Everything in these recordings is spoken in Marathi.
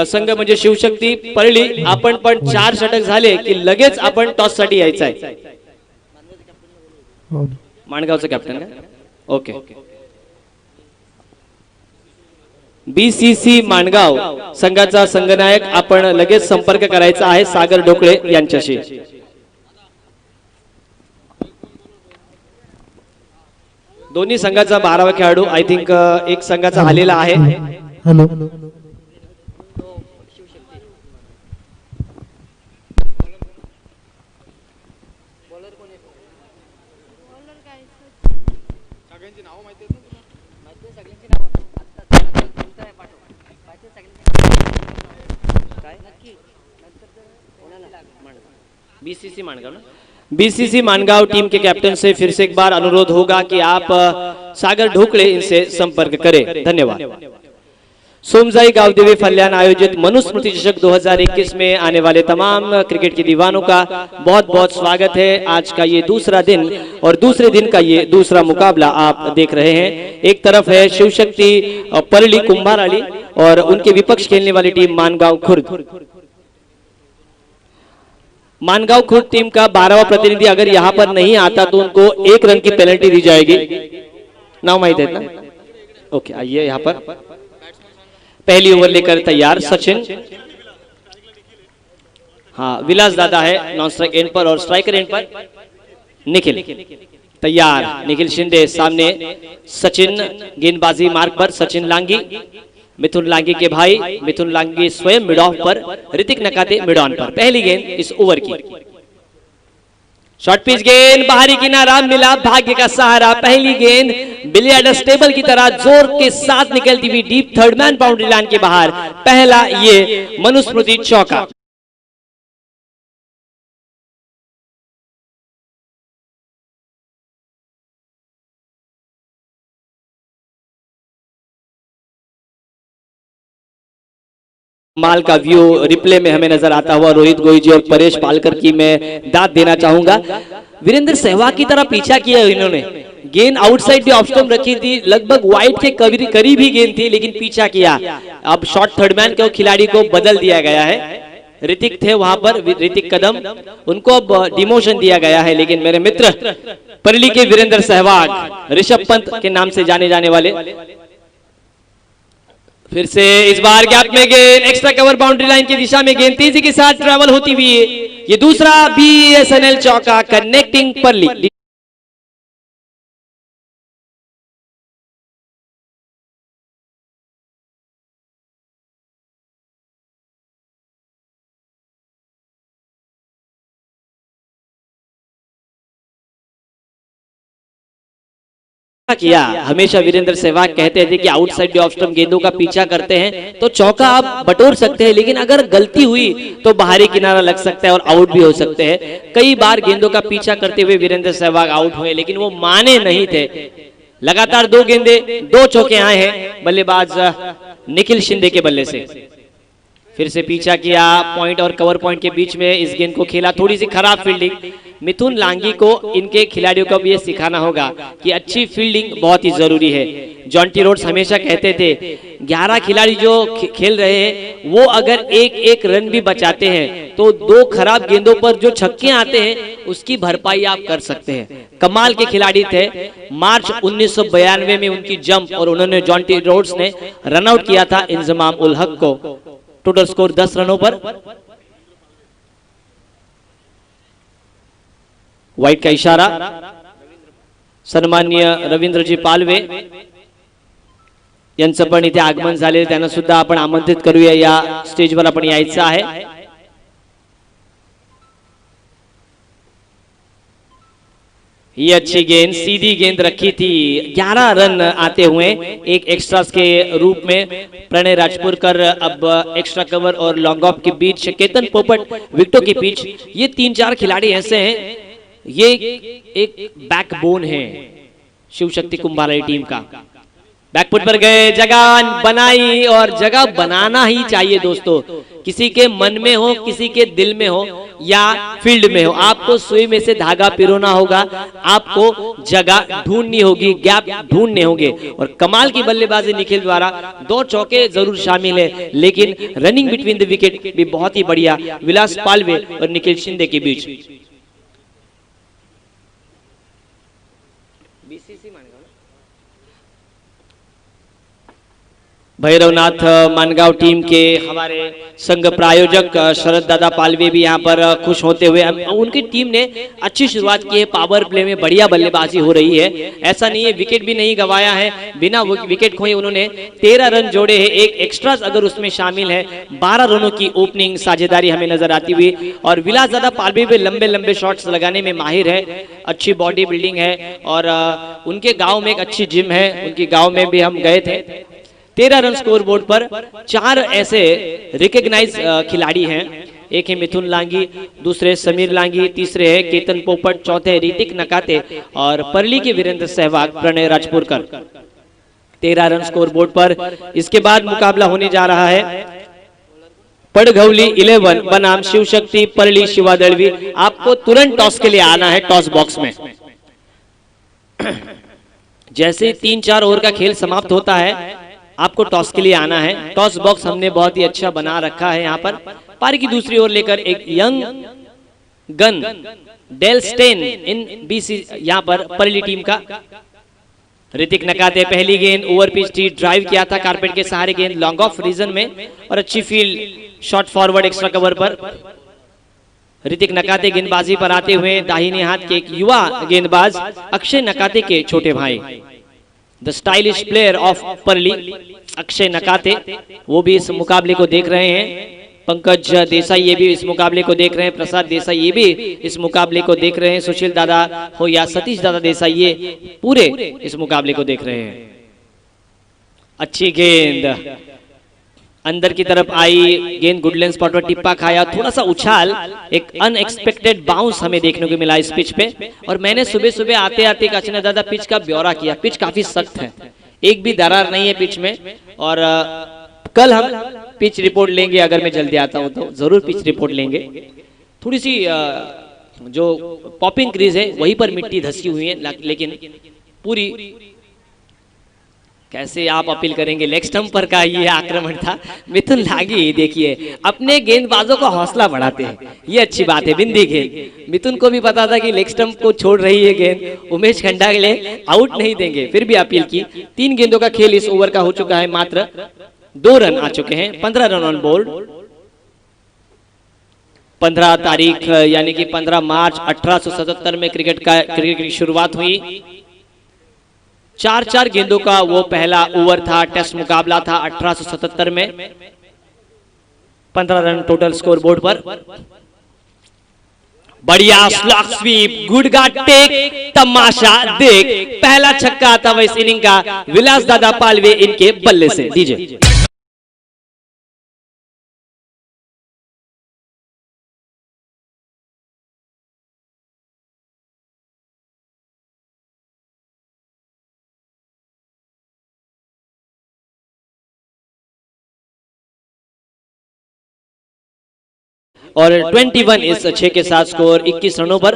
संघ म्हणजे शिवशक्ती परळी. आपण पण 4 षटक झाले की लगेच आपण टॉस साठी यायचं आहे. माणगावचं कॅप्टन का? ओके. बीसीसी माणगाव संघाचा संघनायक आपण लगेच संपर्क करायचा आहे सागर ढोकळे यांच्याशी. दोन्ही संघाचा 12वा खेळाडू आय थिंक एक संघाचा आलेला आहे. हॅलो बीसीसी माणगाव ना? बीसीसी मानगांव टीम के कैप्टन से फिर से एक बार अनुरोध होगा कि आप सागर ढोकले इनसे संपर्क करें. धन्यवाद. सोमजाई गावदेवी फल्यान आयोजित मनुस्मृति चषक 2021 में आने वाले तमाम क्रिकेट के दीवानों का बहुत बहुत स्वागत है. आज का ये दूसरा दिन और दूसरे दिन का ये दूसरा मुकाबला आप देख रहे हैं. एक तरफ है शिवशक्ति परली कुंभाराली और उनके विपक्ष खेलने वाली टीम मानगांव खुर्द. मानगांव खुर्द टीम का 12वां प्रतिनिधि अगर यहां पर नहीं आता तो उनको 1 रन की पेनल्टी दी जाएगी. नाम माहित है ना? ओके, आइए यहां पर. पहली ओवर लेकर तैयार सचिन. हाँ, विलास दादा है नॉन स्ट्राइक एंड पर और स्ट्राइकर एंड पर निखिल. तैयार निखिल शिंदे सामने. सचिन गेंदबाजी मार्क पर. सचिन लांगी, मिथुन लांगी के भाई मिथुन लांगी स्वयं मिड ऑफ पर. ऋतिक नकाते मिड ऑन पर. पहली गेंद इस ओवर की. शॉर्ट पिच गेंद, बाहरी किनारा मिला, भाग्य का सहारा. पहली गेंद बिलियर्ड्स टेबल की तरह जोर के साथ निकलती हुई deep third man boundary line के बाहर. पहला ये मनुस्मृति चौका. माल का व्यू रिप्ले में हमें नजर आता हुआ रोहित गोई जी और परेश पालकर की मैं दाद देना चाहूंगा. वीरेंद्र सहवाग की तरह पीछा किया इन्होंने. गेंद आउटसाइड भी ऑफ स्टंप रखी थी, लगभग वाइड के करीब ही गेंद थी, लेकिन पीछा किया. अब शॉर्ट थर्डमैन के खिलाड़ी को बदल दिया गया है. ऋतिक थे वहां पर, ऋतिक कदम, उनको अब डिमोशन दिया गया है. लेकिन मेरे मित्र परली के वीरेंद्र सहवाग, ऋषभ पंत के नाम से जाने जाने वाले, फिर से इस बार गैप में गेंद, एक्स्ट्रा कवर बाउंड्री लाइन की दिशा में गेंद तेजी के साथ ट्रैवल होती हुई. ये दूसरा बीएसएनएल चौका कनेक्टिंग परली. किया. हमेशा वीरेंद्र सहवाग कहते थे कि आउटसाइड ऑफ स्टंप गेंदों का पीछा करते हैं तो चौका आप बटोर सकते हैं, लेकिन अगर गलती हुई तो बाहरी किनारा लग सकता है और आउट भी हो सकते हैं. कई बार गेंदों का पीछा करते हुए वीरेंद्र सहवाग आउट हुए, लेकिन वो माने नहीं थे. लगातार 2 गेंदे 2 चौके आए हैं बल्लेबाज निखिल शिंदे के बल्ले से. फिर से पीछा किया. पॉइंट और कवर पॉइंट के बीच में इस गेंद को खेला. थोड़ी सी खराब फील्डिंग. मिथुन लांगी को इनके खिलाड़ियों को भी ये सिखाना होगा कि अच्छी फील्डिंग बहुत ही जरूरी है. जॉन्टी रोड्स हमेशा कहते थे 11 खिलाड़ी जो खेल रहे हैं वो अगर एक रन भी बचाते हैं तो 2 खराब गेंदों पर जो छक्के आते हैं उसकी भरपाई आप कर सकते हैं. कमाल के खिलाड़ी थे. मार्च 1992 में उनकी जंप और उन्होंने जॉन्टी रोड्स ने रन आउट किया था इंजमाम उल हक को. टोटल स्कोर 10 रनों पर. वाईट का इशारा. सन्माननीय रवींद्रजी पालवे यांचं पण इथे आगमन झाले, त्यांना सुद्धा आपण आमंत्रित करूया. या स्टेजवर आपण यायचं आहे. ये अच्छी गेंद, सीधी गेंद रखी थी. 11 रन आते हुए एक एक्स्ट्रास के रूप में. प्रणय राजपुरकर अब एक्स्ट्रा कवर और लॉन्ग ऑफ के बीच. केतन पोपट विकेटों के बीच. ये 3-4 खिलाड़ी ऐसे हैं, ये एक बैकबोन है शिवशक्ति कुंभाराली टीम का. बैकफुट पर गए, जगह बनाई और जगह बनाना ही चाहिए दोस्तों, किसी के मन में हो, किसी के दिल में हो या फील्ड में हो, आपको सुई में से धागा पिरोना होगा, आपको जगह ढूंढनी होगी, गैप ढूंढने होंगे। और कमाल की बल्लेबाजी निखिल द्वारा, 2 चौके जरूर शामिल है, लेकिन रनिंग बिटवीन द विकेट भी बहुत ही बढ़िया विलास पालवे और निखिल शिंदे के बीच। भैरवनाथ मानगांव टीम के हमारे संघ प्रायोजक शरद दादा पालवे भी यहाँ पर खुश होते हुए, उनकी टीम ने अच्छी शुरुआत की है, पावर प्ले में बढ़िया बल्लेबाजी हो रही है, ऐसा नहीं है विकेट भी नहीं गंवाया है, बिना विकेट खोए उन्होंने 13 रन जोड़े हैं, एक एक्स्ट्रा अगर उसमें शामिल है, 12 रनों की ओपनिंग साझेदारी हमें नजर आती हुई। और विलास दादा पालवे भी लंबे लंबे शॉट्स लगाने में माहिर है, अच्छी बॉडी बिल्डिंग है और उनके गाँव में एक अच्छी जिम है, उनके गाँव में भी हम गए थे। 13 रन स्कोर बोर्ड पर 4 ऐसे रिकग्नाइज खिलाड़ी हैं, एक है मिथुन लांगी, दूसरे समीर लांगी, तीसरे है केतन पोपट, चौथे ऋतिक नकाते और परली के वीरेंद्र सहवाग, प्रणय राजपुरकर। 13 रन स्कोर बोर्ड पर। इसके बाद मुकाबला होने जा रहा है पड़घौली 11 बनाम शिव शक्ति परली शिवा दलवी। आपको तुरंत टॉस के लिए आना है, टॉस बॉक्स में जैसे 3-4 ओवर का खेल समाप्त होता है आपको टॉस के लिए आना है। टॉस बॉक्स हमने बहुत ही अच्छा बना रखा है। यहाँ पर पारी की दूसरी ओर लेकर एक यंग गन डेल स्टेन इन बीसी यहाँ पर परली टीम का ऋतिक नकाते पहली गेंद ओवर पिच थी, ड्राइव किया था कारपेट के सहारे, गेंद लॉन्ग ऑफ रीजन में और अच्छी field shot forward extra cover पर। ऋतिक नकाते गेंदबाजी पर आते हुए दाहिने हाथ के एक युवा गेंदबाज अक्षय नकाते के छोटे भाई, द स्टाइलिश प्लेयर ऑफ परली अक्षय नकाते, वो भी इस मुकाबले को देख रहे हैं। पंकज देसाई ये भी इस मुकाबले को देख रहे हैं, प्रसाद देसाई ये भी इस मुकाबले को देख रहे हैं, सुशील दादा हो या सतीश दादा देसाई ये पूरे इस मुकाबले को देख रहे हैं। अच्छी गेंद अंदर की तरफ आई, गेंद गुडलैंड स्पॉट पर टिप्पा खाया, थोड़ा सा उछाल, एक अनएक्सपेक्टेड बाउंस हमें देखने को मिला इस पिच पे। और मैंने सुबह सुबह आते आते काशीनाथ दादा पिच का ब्यौरा किया, पिच काफी सख्त है, एक भी दरार नहीं है पिच में। और कल हम पिच रिपोर्ट लेंगे, अगर मैं जल्दी आता हूं तो जरूर पिच रिपोर्ट लेंगे। थोड़ी सी जो पॉपिंग क्रीज है वहीं पर मिट्टी धसी हुई है, लेकिन पूरी कैसे आप अपील करेंगे। लेग स्टंप पर का ये आक्रमण था। मिथुन लागी देखिए अपने गेंदबाजों का हौसला बढ़ाते हैं, ये अच्छी बात है। बिंदी गेंद, मिथुन को भी पता था कि लेग स्टंप को छोड़ रही है गेंद, उमेश खंडा के लिए आउट नहीं देंगे, फिर भी अपील की। 3 गेंदों का खेल इस ओवर का हो चुका है, मात्र 2 रन आ चुके हैं, 15 रन ऑन बोर्ड। 15 तारीख यानी कि 15 मार्च 1877 में क्रिकेट की शुरुआत हुई। 4-4 गेंदों का वो पहला ओवर था, टेस्ट मुकाबला था 1877 में। 15 रन टोटल स्कोर बोर्ड पर। बढ़िया slog sweep, good guard take, तमाशा देख, पहला छक्का आता हुआ इस इनिंग का विलास दादा पालवे इनके बल्ले से। दीजिए और 21 इस 6 के साथ स्कोर 21 रनों पर।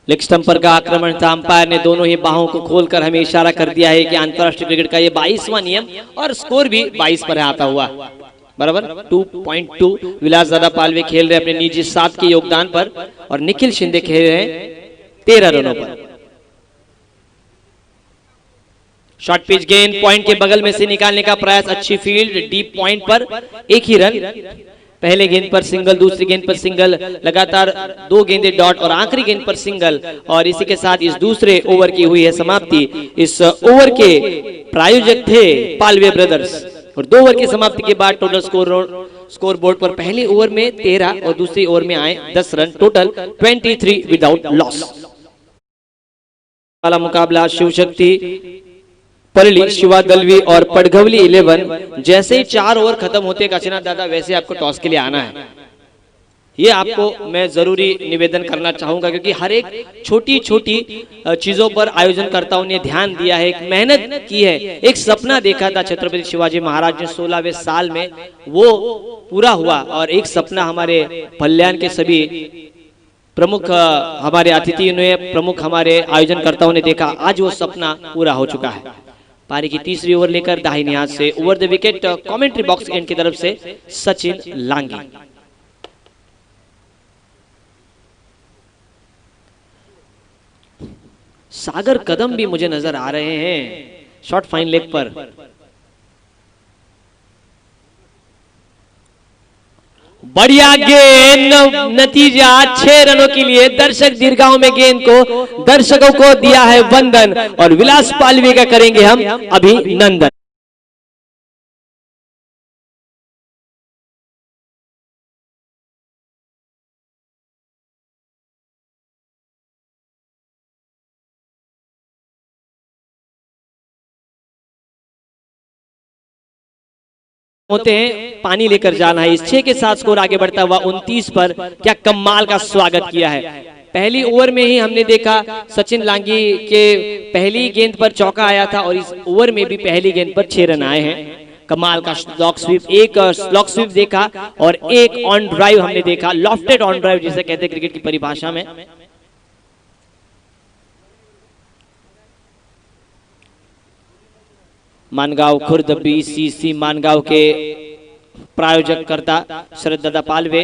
लेग स्टंपर का आक्रमण था, अंपायर ने दोनों ही बाहों को खोलकर हमें इशारा कर दिया है कि अंतरराष्ट्रीय क्रिकेट का ये 22वां नियम और स्कोर भी 22 पर आता हुआ बराबर। 2.2 विलास दादा पालवे खेल रहे अपने निजी 7 के योगदान पर और निखिल शिंदे खेल रहे हैं 13 रनों पर। शॉर्ट पिच गेंद पॉइंट के बगल में से निकालने का प्रयास, अच्छी फील्ड डीप पॉइंट पर, एक ही रन। पहले गेंद पर सिंगल, दूसरी गेंद पर सिंगल, लगातार 2 गेंदे डॉट और आखिरी गेंद पर सिंगल। और इसी के साथ इस दूसरे ओवर की हुई है समाप्ति। इस ओवर के प्रायोजक थे पालवे ब्रदर्स। और 2 ओवर की समाप्ति के बाद टोटल स्कोर बोर्ड पर पहले ओवर में 13 और दूसरी ओवर में आए 10 रन, टोटल 23 विदाउट लॉस। वाला मुकाबला शिव शक्ति परली शिवा दलवी और पड़घौली 11। जैसे ही 4 ओवर खत्म होते काशीनाथ दादा वैसे आपको टॉस के लिए आना है। ये आपको मैं जरूरी निवेदन करना चाहूंगा, क्योंकि हर एक छोटी छोटी चीजों पर आयोजनकर्ताओं ने ध्यान दिया है, एक मेहनत की है, एक सपना देखा था छत्रपति शिवाजी महाराज ने 16वें साल में, वो पूरा हुआ। और एक सपना हमारे कल्याण के सभी प्रमुख हमारे अतिथियों ने, प्रमुख हमारे आयोजनकर्ताओं ने देखा, आज वो सपना पूरा हो चुका है। पारी की तीसरी ओवर लेकर दाहिने हाथ से over the wicket commentary box end की तरफ से सचिन लांगी। सागर कदम भी मुझे नजर आ रहे हैं शॉर्ट फाइन लेग पर। बढ़िया गेंद, नतीजा 6 रनों के लिए। दर्शक दीर्घाओं में गेंद को दर्शकों को दिया है वंदन, और विलास पालवे का करेंगे हम अभिनंदन। होते हैं, पानी लेकर जाना है। इस 6 के साथ स्कोर आगे बढ़ता हुआ 29 पर। क्या कमाल का स्वागत किया है। पहली ओवर में ही हमने देखा सचिन लांगी के पहली गेंद पर चौका आया था, और इस ओवर में भी पहली गेंद पर 6 रन आए हैं। कमाल का स्लॉक स्वीप, एक स्लॉक स्वीप देखा और एक ऑन ड्राइव हमने देखा, लॉफ्टेड ऑन ड्राइव जिसे कहते हैं क्रिकेट की परिभाषा में। मानगांव खुर्द बीसीसी मानगांव के प्रायोजक करता शरद दादा पालवे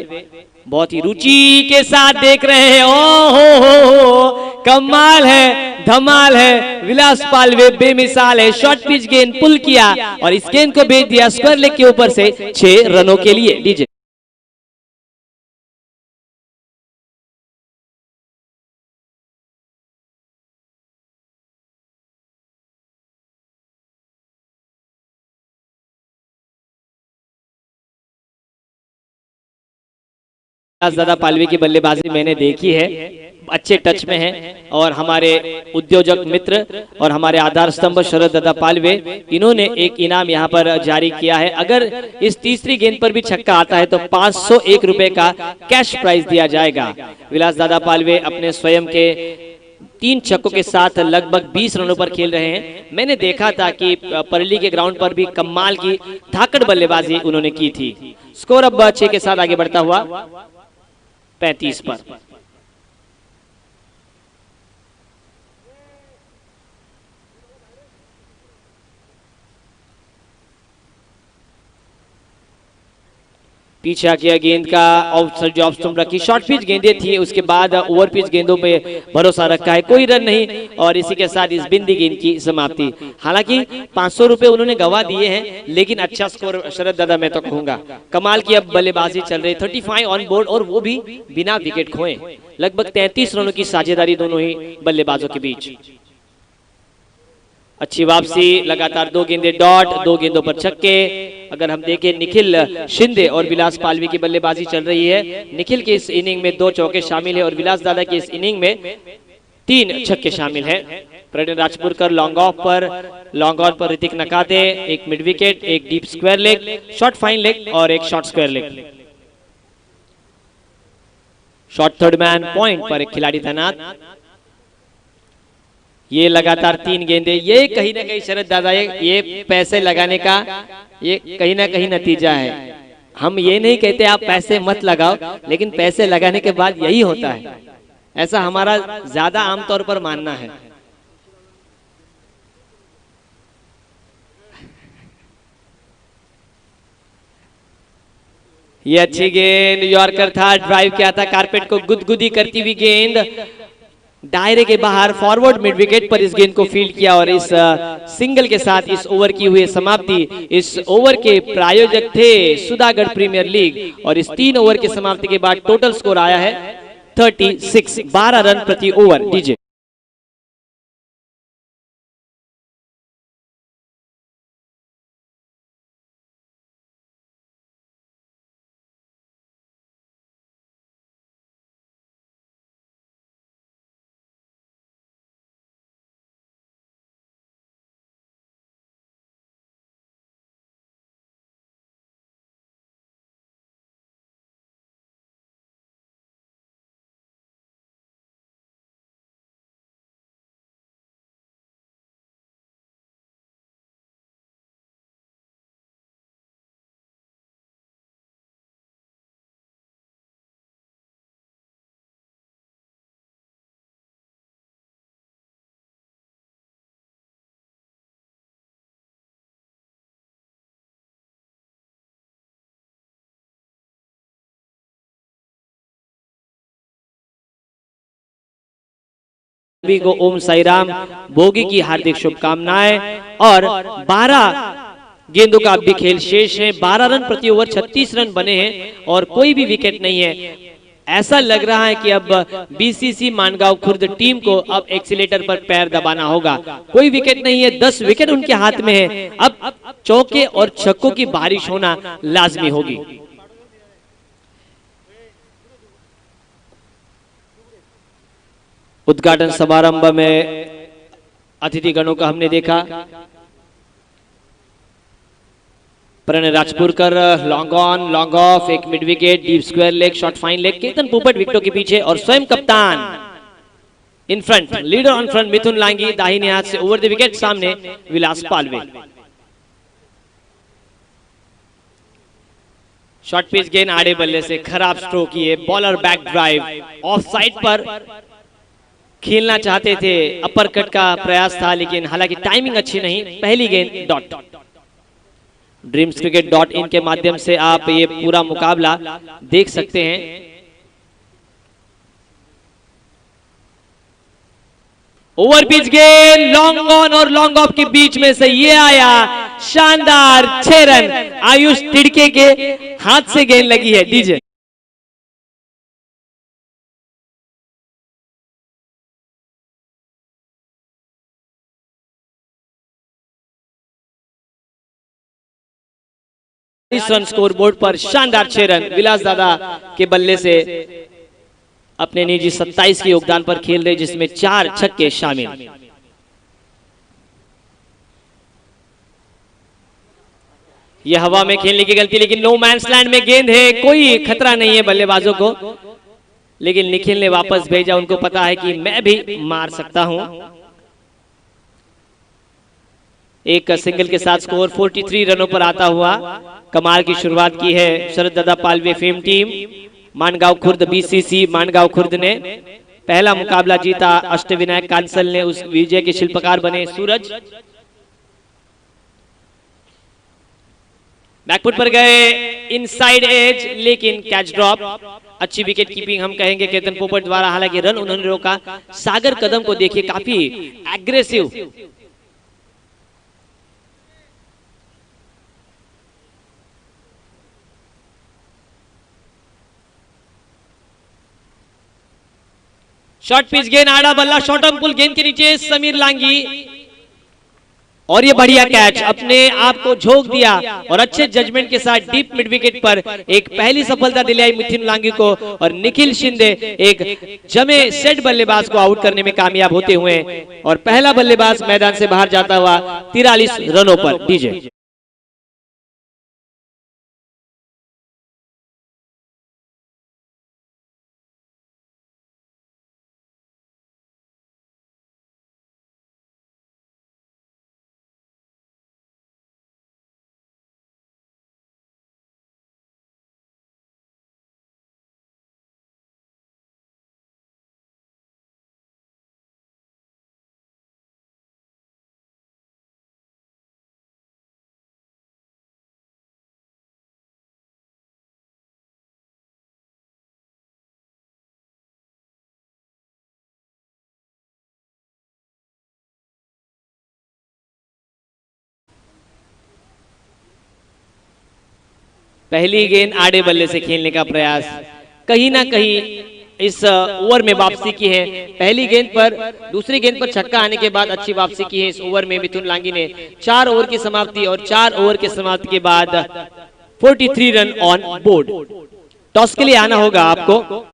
बहुत ही रुचि के साथ देख रहे हैं। ओ हो, कमाल है, धमाल है। विलास पालवे बेमिसाल है। शॉर्ट पिच गेंद पुल किया और इस गेंद को भेज दिया स्क्वायर लेग के ऊपर से 6 रनों के लिए। डीजे दादा पालवे की बल्लेबाजी मैंने देखी है, अच्छे टच में है। और हमारे उद्योजक मित्र और हमारे आधार स्तंभ शरद दादा पालवे, इन्होंने एक इनाम यहाँ पर जारी किया है। अगर इस तीसरी गेंद पर भी छक्का आता है तो 501 रुपए का कैश प्राइज दिया जाएगा। विलास दादा पालवे अपने स्वयं के 3 छक्कों के साथ लगभग 20 रनों पर खेल रहे हैं। मैंने देखा था कि परली के ग्राउंड पर भी कमाल की धाकड़ बल्लेबाजी उन्होंने की थी। स्कोर अब 6 के साथ आगे बढ़ता हुआ 35 पर। पीछा किया गेंद का, आउटसाइड जो ऑफ स्टंप रखी, शॉर्ट पिच गेंदें थी, उसके बाद ओवर पिच गेंदों पे भरोसा रखा है, कोई रन नहीं। और इसी के साथ इस बिंदी गेंद की समाप्ति। हालांकि 500 रुपए उन्होंने गवा दिए हैं, लेकिन अच्छा स्कोर शरद दादा मैं तो कहूंगा। कमाल की अब बल्लेबाजी चल रही, 35 ऑन बोर्ड और वो भी बिना विकेट खोए। लगभग 33 रनों की साझेदारी दोनों ही बल्लेबाजों के बीच। अच्छी वापसी, लगातार 2 गेंदें डॉट, 2 गेंदों पर छक्के। अगर हम देखें निखिल शिंदे और विलास पालवी की बल्लेबाजी चल रही है। निखिल के इस इनिंग में 2 चौके शामिल है और विलास दादा की इस इनिंग में 3 छक्के शामिल हैं। प्रणय राजपुरकर लॉन्ग ऑफ पर, लॉन्ग ऑन पर ऋतिक नकाते, एक मिड विकेट, एक deep square leg, short fine leg और एक short square leg. Short third man point पर एक खिलाड़ी तैनात। ये लगातार 3 गेंदे, ये कहीं ना कहीं शरद दादा ये पैसे लगाने का ये कहीं ना कहीं नतीजा है। हम ये नहीं कहते आप पैसे मत लगाओ, लेकिन पैसे लगाने के बाद यही होता है, ऐसा हमारा ज्यादा आमतौर पर मानना है। ये अच्छी गेंद, यॉर्कर था, ड्राइव किया था, कारपेट को गुदगुदी करती हुई गेंद दायरे के बाहर फॉरवर्ड मिड विकेट पर इस गेंद को फील्ड किया। और इस सिंगल के साथ इस ओवर की हुई समाप्ति। इस ओवर के प्रायोजक थे सुधागढ़ प्रीमियर लीग और इस 3 ओवर की समाप्ति के बाद टोटल स्कोर आया है 36, 12 रन प्रति ओवर। डीजे सभी को ओम साई राम भोगी की हार्दिक शुभकामनाएं। और 12 गेंदों का अब भी खेल शेष है। 12 रन प्रति ओवर 36 रन बने हैं और कोई भी विकेट नहीं है। ऐसा लग रहा है कि अब बीसीसी मानगांव खुर्द टीम को अब एक्सीलेटर पर पैर दबाना होगा। कोई विकेट नहीं है, 10 विकेट उनके हाथ में है। अब चौके और छक्कों की बारिश होना लाजमी होगी। उद्घाटन समारंभ में अतिथि गणों का हमने देखा। Pranay Rajpurkar long on long off, एक mid wicket, deep square leg, short fine leg. Ketan Popat विकेटों के पीछे और स्वयं कप्तान in front, leader on front Mithun Langi दाहिने हाथ से ओवर द विकेट, सामने विलास पालवे। शॉर्ट पिच गेंद आड़े बल्ले से खराब स्ट्रोक किए, bowler back drive off side पर खेलना चाहते थे, अपर कट का प्रयास था लेकिन हालांकि टाइमिंग अच्छी नहीं। पहली गेंद डॉट। ड्रीम्स क्रिकेट .in के माध्यम से आप ये पूरा मुकाबला देख सकते हैं। ओवर पिच गेंद लॉन्ग ऑन और लॉन्ग ऑफ के बीच में से ये आया शानदार 6 रन। आयुष तिड़के के हाथ से गेंद लगी है। डीजे इस रन स्कोर बोर्ड पर शानदार 6 रन विलास दादा के बल्ले से अपने निजी 27 के योगदान पर खेल रहे, जिसमें 4 छक्के शामिल। यह हवा में खेलने की गलती, लेकिन नो मैंस लैंड में गेंद है, कोई खतरा नहीं है बल्लेबाजों को, लेकिन निखिल ने वापस भेजा। उनको पता है कि मैं भी मार सकता हूं। एक सिंगल के साथ स्कोर 43 रनों पर आता हुआ कमाल की शुरुआत की है शरद दादा Palve fame team. Mangaon Khurd BCC Mangaon Khurd ने पहला मुकाबला जीता। अष्टविनायक कांसल ने उस विजय के शिल्पकार बने। सूरज बैकफुट पर गए, इनसाइड एज, लेकिन कैच ड्रॉप। अच्छी विकेट कीपिंग हम कहेंगे केतन पोपट द्वारा, हालांकि रन उन्होंने रोका। सागर कदम को देखिए, काफी एग्रेसिव। शॉर्ट पिच गेंद आड़ा बल्ला, शॉर्ट ऑन पुल गेंद के नीचे समीर लांगी, और ये बढ़िया कैच, अपने आप को झोंक दिया और अच्छे जजमेंट के साथ डीप मिड विकेट पर एक पहली सफलता दिलाई मिथुन लांगी को। और निखिल शिंदे एक जमे सेट बल्लेबाज को आउट करने में कामयाब होते हुए, और पहला बल्लेबाज मैदान से बाहर जाता हुआ 43 रनों पर। डीजे पहली गेंद आड़े बल्ले से खेलने का प्रयास, कहीं ना कहीं इस ओवर में वापसी की है। पहली गेंद पर, दूसरी गेंद पर छक्का आने के बाद अच्छी वापसी की है इस ओवर में मिथुन लांगी ने। 4 ओवर की समाप्ति, और 4 ओवर की समाप्ति के बाद 43 रन ऑन बोर्ड। टॉस के लिए आना होगा आपको।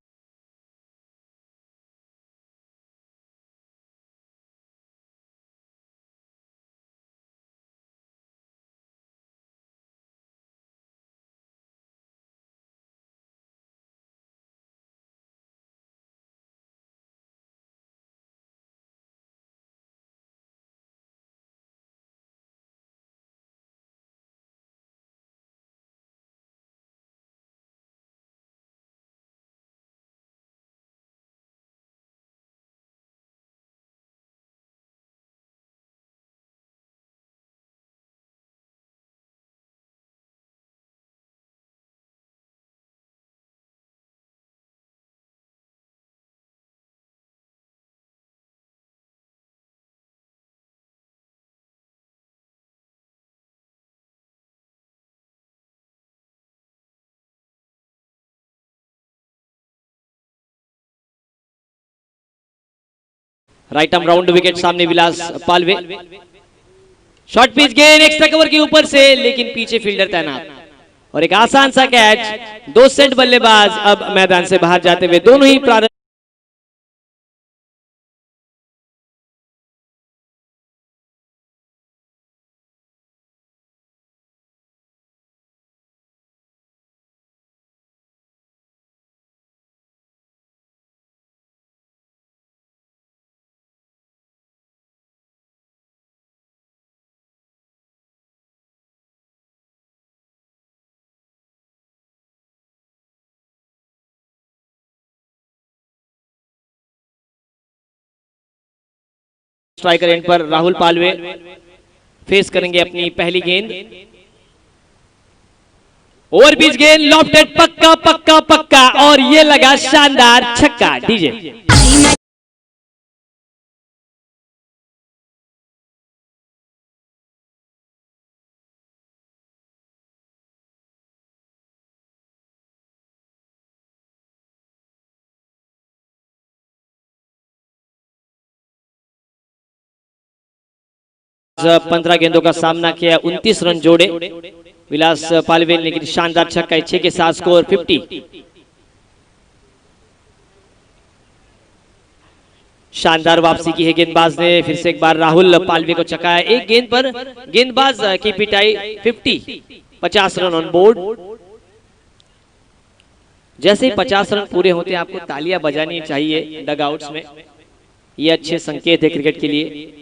राइट आर्म राउंड विकेट सामने विलास पालवे। शॉर्ट पिच गेंद एक्स्ट्रा कवर के ऊपर से, लेकिन पीछे फील्डर तैनात और एक आसान सा कैच। 2 सेट बल्लेबाज अब मैदान से बाहर जाते हुए दोनों ही प्रारंभ स्ट्राइकर एंड पर राहुल पालवे फेस करेंगे अपनी पहली गेंद। ओवर पिच गेंद लॉफ्टेड, पक्का पक्का पक्का, और ये लगा शानदार छक्का। डीजे पंद्रह गेंदों का सामना किया, 29 रन जोड़े विलास पालवे, लेकिन शानदार छक्का, 6 के साथ स्कोर 50। शानदार वापसी की है गेंदबाज ने, फिर से एक बार राहुल पालवे को चकाया। एक गेंद पर गेंदबाज की पिटाई 50 रन ऑन बोर्ड। जैसे ही 50 रन पूरे होते हैं आपको तालियां बजानी चाहिए डगआउट्स में, ये अच्छे संकेत है क्रिकेट के लिए।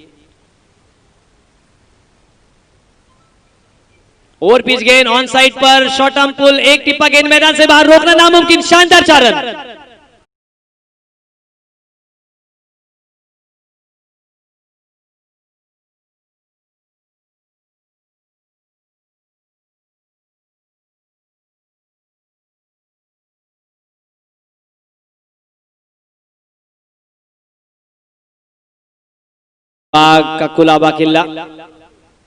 ओवर पिच गेंद ऑन साइड पर, शॉर्ट आर्म पुल, एक टिप्पा गेंद मैदान से बाहर, रोकना नामुमकिन। शानदार 4 रन। बाग का कुलाबा किला,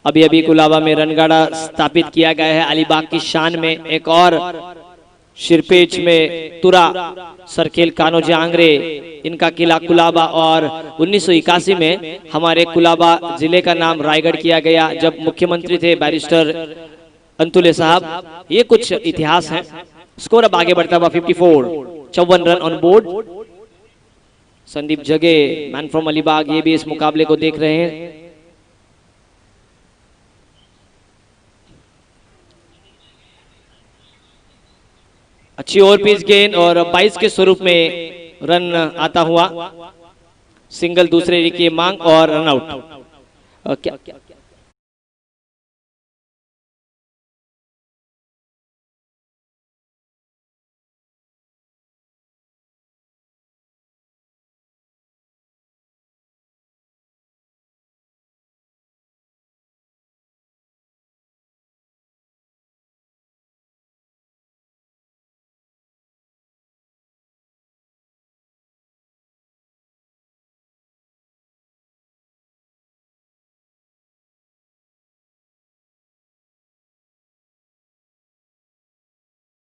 अभी अभी कुलाबा में रनगाड़ा स्थापित किया गया है अलीबाग की शान में। एक और शिरपेच में तुरा सरखेल कानोजी आंग्रे, इनका किला कुलाबा। और 1981 में हमारे कुलाबा जिले का नाम रायगढ़ किया गया जब मुख्यमंत्री थे बैरिस्टर अंतुले साहब। ये कुछ इतिहास है। स्कोर अब आगे बढ़ता हुआ 54, 54 रन ऑन बोर्ड। संदीप जगे मैन फ्रॉम अलीबाग, ये भी इस मुकाबले को देख रहे हैं। अच्छी ओवर पिच गेंद और 22 के स्वरूप में रन आता हुआ, सिंगल दूसरे की मांग और रन आउट।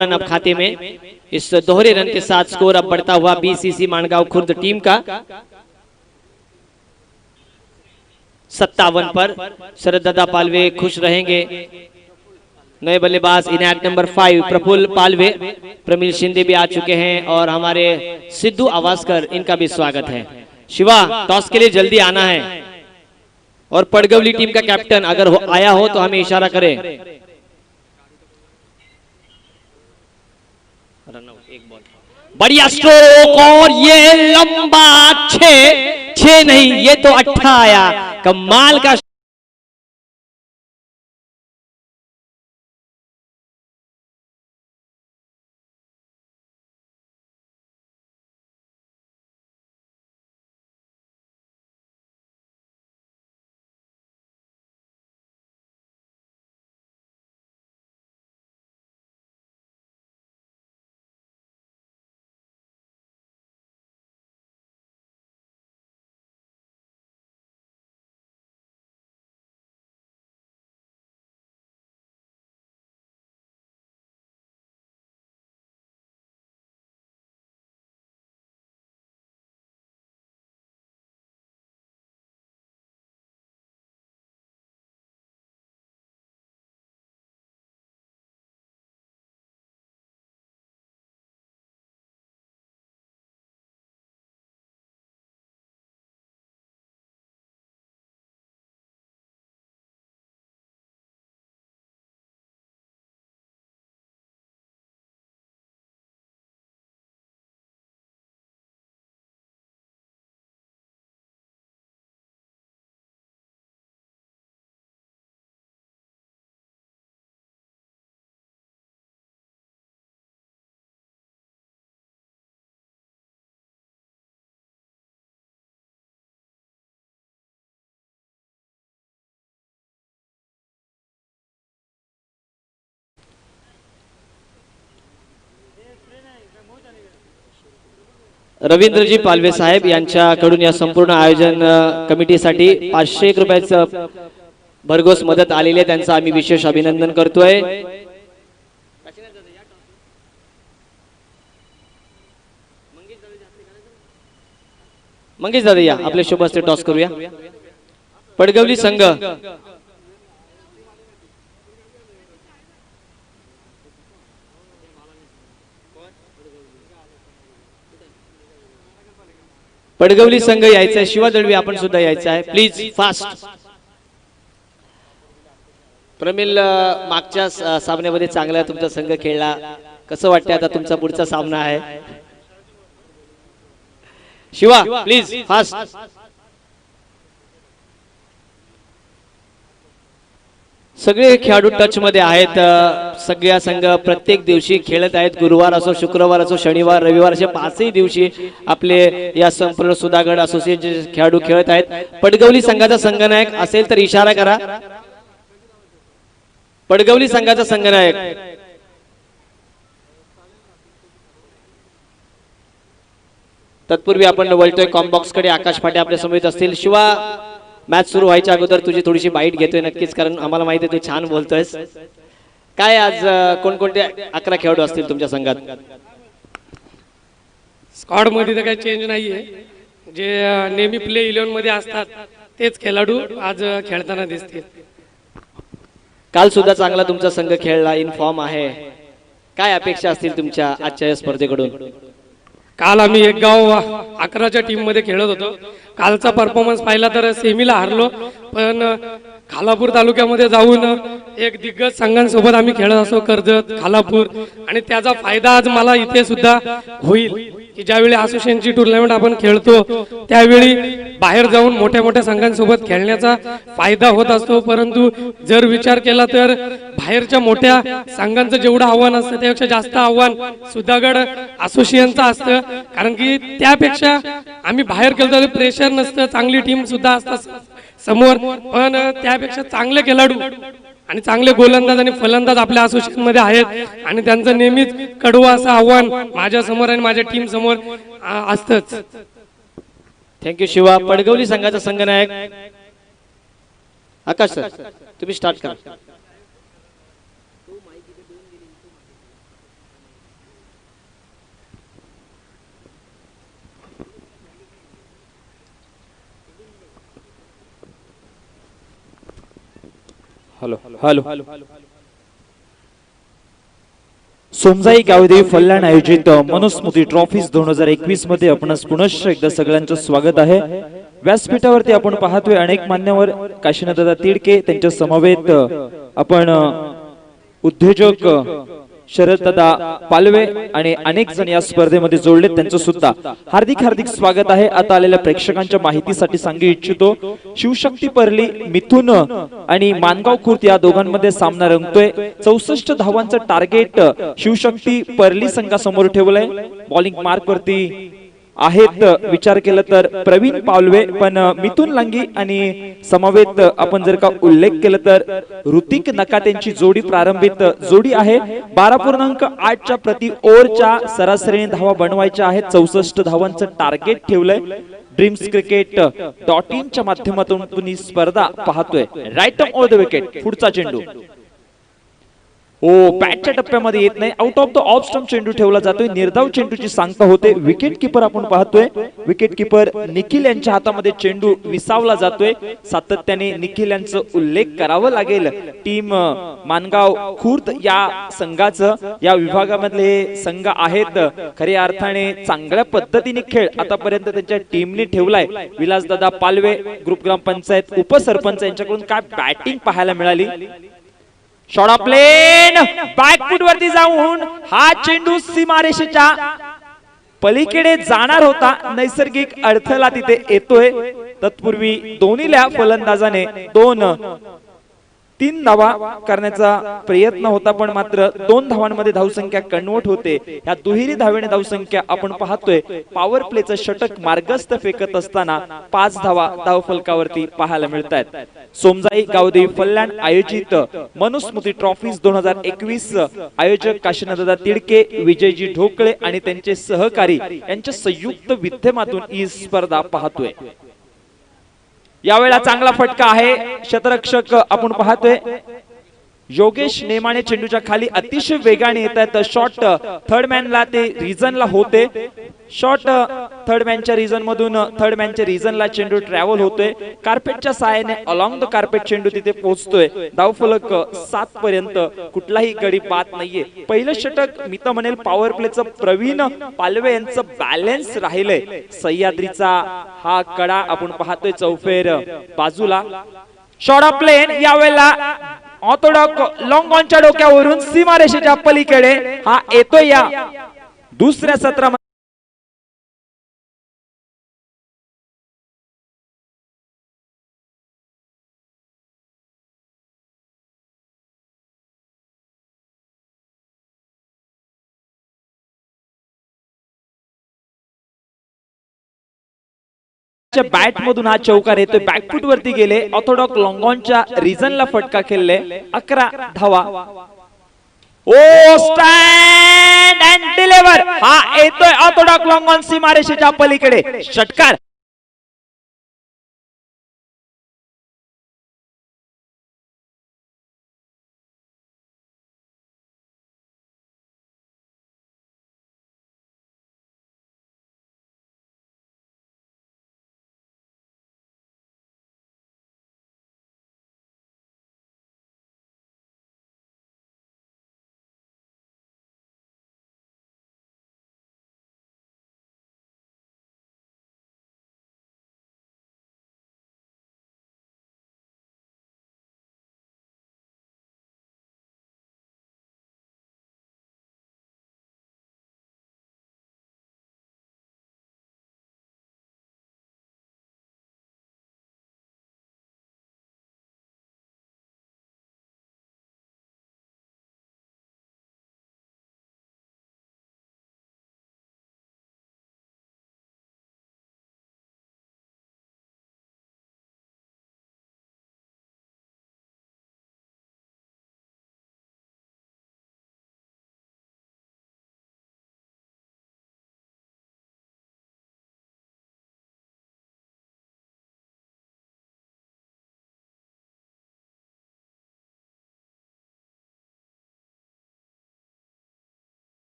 रन अब खाते में, इस दोहरे रन के साथ स्कोर अब बढ़ता हुआ बीसीसी माणगांव खुर्द टीम का 57 पर। शरद दादा पालवे खुश रहेंगे। नए बल्लेबाज इनायत नंबर 5 प्रफुल्ल पालवे, प्रमिल शिंदे भी आ चुके हैं और हमारे सिद्धू आवासकर, इनका भी स्वागत है। शिवा, टॉस के लिए जल्दी आना है और पड़गवली टीम का कैप्टन अगर आया हो तो हमें इशारा करें। एक बॉल, बढ़िया स्ट्रोक, और ये लंबा 6 नहीं, ये तो 8 आया। कमाल का रवींद्रजी पालवे साहेब यांच्याकडून या संपूर्ण आयोजन कमिटीसाठी 500 रुपयाचं भरघोस मदत आलेली आहे, त्यांचं आम्ही विशेष अभिनंदन करतोय. मंगेश दादा या, आपले शुभ हस्ते टॉस करूया. पडगवली संघ पडगवली संघ यायचा आहे. शिवा दळवी आपण सुद्धा यायचं आहे, प्लीज फास्ट. प्रमिल मागच्या सामन्यामध्ये चांगला तुमचा संघ खेळला, कसं वाटतंय आता तुमचा पुढचा सामना आहे? Shiva please fast. सगळे खेळाडू टच मध्ये आहेत. सगळ्या संघ प्रत्येक दिवशी खेळत आहेत. गुरुवार असो, शुक्रवार असो, शनिवार, रविवार असे 5ही दिवशी आपले या संपूर्ण सुधागड असोसिएशनचे खेळाडू खेळत आहेत. पडगवली संघाचा संघनायक असेल तर इशारा करा. पडगवली संघाचा संघनायक तत्पूर्वी आपण वळतोय कॉम्बॉक्स कडे. आकाश फाटे आपल्या समोर असतील. शिवा मॅच सुरू व्हायच्या अगोदर तुझी थोडीशी बाईट घेतोय नक्कीच, कारण आम्हाला माहिती आहे तू छान बोलतोयस. काय आज कोणकोणते 11 खेळाडू असतील तुमच्या संघात? स्क्वॉड मध्ये तर काही चेंज नाहीये, जे नेहमी प्ले 11 मध्ये असतात तेच खेळाडू आज खेळताना दिसतील. काल सुद्धा चांगला तुमचा संघ खेळला, इन फॉर्म आहे. काय अपेक्षा असतील तुमच्या आजच्या स्पर्धेकडून? काल आम्ही एक गाव 11च्या टीम मध्ये खेळत होतो. कालचा परफॉर्मन्स पाहिला तर सेमीला हारलो, पण खालापूर तालुक्यामध्ये जाऊन एक दिग्गज संघांसोबत आम्ही खेळत असतो, कर्जत, खालापूर, आणि त्याचा फायदा आज मला इथे सुद्धा होईल की ज्यावेळी असोसिएशनची टुर्नामेंट आपण खेळतो त्यावेळी बाहेर जाऊन मोठ्या मोठ्या संघांसोबत खेळण्याचा फायदा होत असतो. परंतु जर विचार केला तर बाहेरच्या मोठ्या संघांचं जेवढं आव्हान असतं त्यापेक्षा जास्त आव्हान सुधागड असोसिएशनचं असतं, कारण की त्यापेक्षा आम्ही बाहेर खेळतो तर प्रेशर नसतं, चांगली टीम सुद्धा असतात समोर, पण त्यापेक्षा चांगले खेळाडू आणि चांगले गोलंदाज आणि फलंदाज आपल्या असोसिएशन मध्ये आहेत, आणि त्यांचं नेहमीच कडवं असं आव्हान माझ्या समोर आणि माझ्या टीम समोर असतंच. थँक्यू शिवा. पडगवली संघाचा संघनायक आकाश सर, तुम्ही स्टार्ट करा. Hello hello. सोमजाई गावदेवी फल्याण आयोजित मनुस्मृती ट्रॉफीज 2021 मध्ये आपणास पुनश्च एकदा सगळ्यांचं स्वागत आहे. व्यासपीठावरती आपण पाहतोय अनेक मान्यवर, काशीनाथदादा तिडके, त्यांच्या समवेत आपण उद्योजक शरददादा पालवे आणि अनेक जण या स्पर्धेमध्ये जोडले, त्यांचं सुद्धा हार्दिक हार्दिक स्वागत आहे. आता आलेल्या प्रेक्षकांच्या माहितीसाठी सांगू इच्छितो, शिवशक्ती परली मिथुन आणि मानगाव खुर्द या दोघांमध्ये सामना रंगतोय. 64 धावांचं टार्गेट शिवशक्ती परली संघासमोर ठेवलंय. बॉलिंग मार्क वरती आहेत विचार केला तर प्रवीण पावलवे, पण मिथुन लांगी आणि समवेत आपण जर का उल्लेख केला तर ऋतिक नकातेंची जोडी प्रारंभित जोडी आहे. 12.8च्या प्रति ओव्हरच्या सरासरीने धावा बनवायच्या आहेत. 64 धावांचं टार्गेट ठेवलंय. ड्रीम्स क्रिकेट .in च्या माध्यमातून तुम्ही स्पर्धा पाहतोय. राईट ऑन द विकेट, पुढचा चेंडू ओ बॅटच्या टप्प्यामध्ये येत नाही, out off the off stump चेंडू ठेवला जातोय. निर्धाव चेंडूची सांगता होते. विकेट किपर आपण पाहतोय, विकेट किपर निखिल यांच्या हातामध्ये चेंडू विसावला जातोय. सातत्याने निखिल यांचा उल्लेख करावा लागेल. टीम मानगाव खुर्द या संघाचं, या विभागामधले संघ आहेत खऱ्या अर्थाने चांगल्या पद्धतीने खेळ आतापर्यंत त्यांच्या टीमने ठेवलाय. विलासदादा पालवे, ग्रुप ग्रामपंचायत उपसरपंच यांच्याकडून काय बॅटिंग पाहायला मिळाली. शॉट ऑफ प्लेन बॅकफूट वरती जाऊन हा चेंडू सीमारेषेच्या पलीकडे जाणार होता. नैसर्गिक अडथळा तिथे येतोय. तत्पूर्वी दोन्हील्या फलंदाजाने 2 3 धावा करण्याचा प्रयत्न होता पण मात्र 2 धावांमध्ये धावसंख्या कन्वर्ट होते. या दुहेरी धावेने धावसंख्या आपण पाहतोय पॉवर प्लेचं षटक मार्गस्थ फेकत असताना 5 धावा धावफलकावरती पाहायला मिळतात. सोमजाई गावदेवी फलटण आयोजित मनुस्मृती ट्रॉफीज 2021 आयोजक काशीनाथदादा तिडके, विजयजी ढोकळे आणि त्यांचे सहकारी यांच्या संयुक्त विद्यमातून ही स्पर्धा पाहतोय. यावेळेला चांगला फटका आहे. क्षेत्ररक्षक आपण पाहतोय योगेश नेमाने चेंडूच्या खाली अतिशय वेगाने येत आहेत. शॉट थर्ड मॅनला ते रिजनला होते. शॉट थर्ड मॅनच्या रिजन मधून थर्ड मॅनच्या रिजनला चेंडू ट्रॅव्हल होतोय. कार्पेटच्या सहाय्याने अलॉंग द कार्पेट चेंडू तिथे पोहोचतोय. धावफलक 7 पर्यंत कुठलाही गडी बाद नाहीये. पहिलं षटक मी तर म्हणेल पॉवर प्लेचं प्रवीण पालवे यांचं बॅलन्स राहिलंय. सह्याद्रीचा हा कडा आपण पाहतोय चौफेर बाजूला. शॉट ऑफ प्लेन यावेळेला ऑर्थोडॉक लॉंग ऑनच्या डोक्यावरून सीमारेषेच्या पलीकडे हा येतोय. या दुसऱ्या सत्रामध्ये बॅट मधून हा चौकार येतोय. बॅकफुट वरती गेले. ऑर्थोडॉक लॉंगॉनच्या रिजनला फटका खेळले. 11 धावा. ओ स्टँड अँड डिलिव्हर हा येतोय ऑर्थोडॉक लॉंगॉन सीमारेषेच्या पलीकडे. षटकार